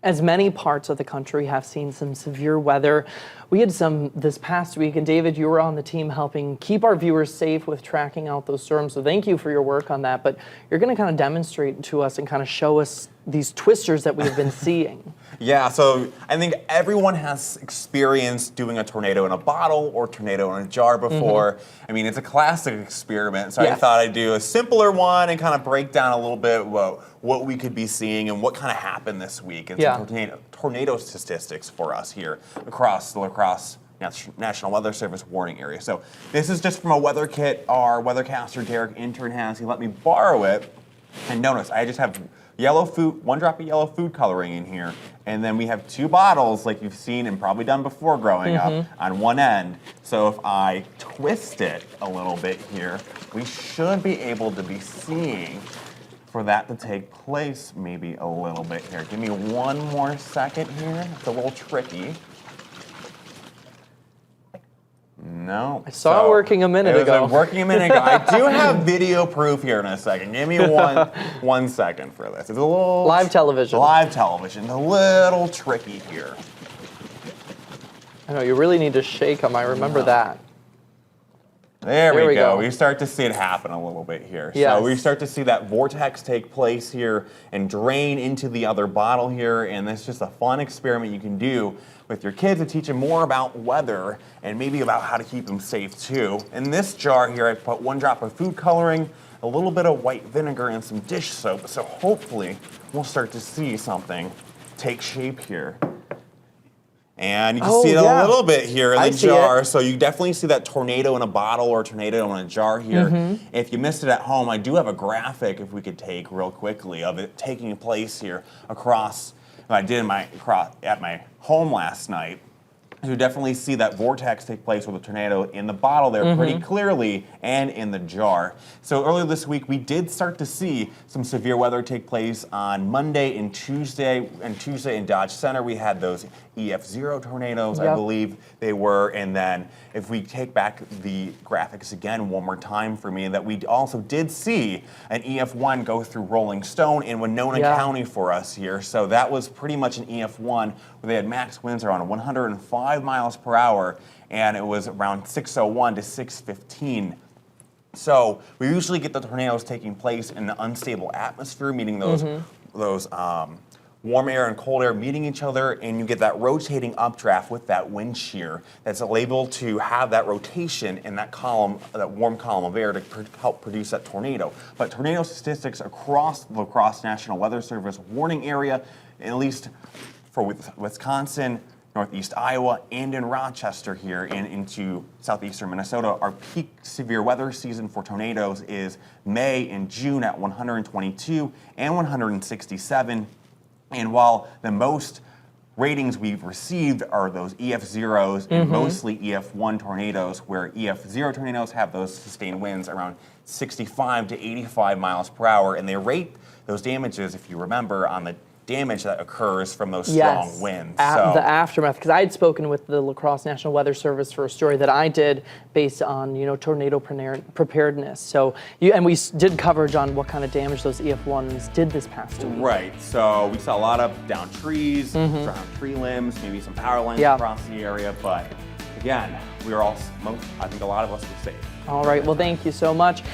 As many parts of the country have seen some severe weather. We had some this past week, and David, you were on the team helping keep our viewers safe with tracking out those storms. So thank you for your work on that. But you're going to kind of demonstrate to us and kind of show us these twisters that we've been seeing. Yeah, so I think everyone has experienced doing a tornado in a bottle or tornado in a jar before. I mean, it's a classic experiment, so I thought I'd do a simpler one and kind of break down a little bit what we could be seeing and what kind of happened this week and some tornado statistics for us here across the La Crosse National Weather Service warning area. So this is just from a weather kit our weathercaster Derek Intern has. He let me borrow it, and notice I just have yellow food, 1 drop of yellow food coloring in here, and then we have 2 bottles like you've seen and probably done before growing up on one end. So if I twist it a little bit here, we should be able to be seeing for that to take place maybe a little bit here. Give me 1 more second here. It's a little tricky. No. I saw it working a minute ago. It was working a minute ago. I do have video proof here in a second. Give me one second for this. It's a little live television. Live television. A little tricky here. I know, you really need to shake them. I remember that. There we go. We start to see it happen a little bit here. Yes. So we start to see that vortex take place here and drain into the other bottle here. And that's just a fun experiment you can do with your kids to teach them more about weather and maybe about how to keep them safe too. In this jar here, I put 1 drop of food coloring, a little bit of white vinegar, and some dish soap. So hopefully we'll start to see something take shape here. And you can see it a little bit here in the jar. So you definitely see that tornado in a bottle or tornado in a jar here. If you missed it at home, I do have a graphic if we could take real quickly of it taking place here across, I did at my home last night. You definitely see that vortex take place with a tornado in the bottle there pretty clearly and in the jar. So earlier this week, we did start to see some severe weather take place on Monday and Tuesday. And Tuesday in Dodge Center, we had those EF0 tornadoes, I believe they were. And then if we take back the graphics again one more time for me, that we also did see an EF1 go through Rolling Stone in Winona County for us here. So that was pretty much an EF1 where they had max winds around 105 miles per hour, and it was around 6:01 to 6:15. So we usually get the tornadoes taking place in an unstable atmosphere, meaning those warm air and cold air meeting each other, and you get that rotating updraft with that wind shear that's able to have that rotation in that column, that warm column of air to help produce that tornado. But tornado statistics across the La Crosse National Weather Service warning area, at least for Wisconsin, Northeast Iowa, and in Rochester here and into southeastern Minnesota, our peak severe weather season for tornadoes is May and June at 122 and 167. And while the most ratings we've received are those EF0s and mostly EF1 tornadoes, where EF0 tornadoes have those sustained winds around 65 to 85 miles per hour, and they rate those damages, if you remember, on the damage that occurs from those strong winds. The aftermath, because I had spoken with the La Crosse National Weather Service for a story that I did based on tornado preparedness. So and we did coverage on what kind of damage those EF1s did this past week. Right. So we saw a lot of down trees, drowned tree limbs, maybe some power lines across the area. But again, we were I think a lot of us were safe. All right. Well, thank you so much.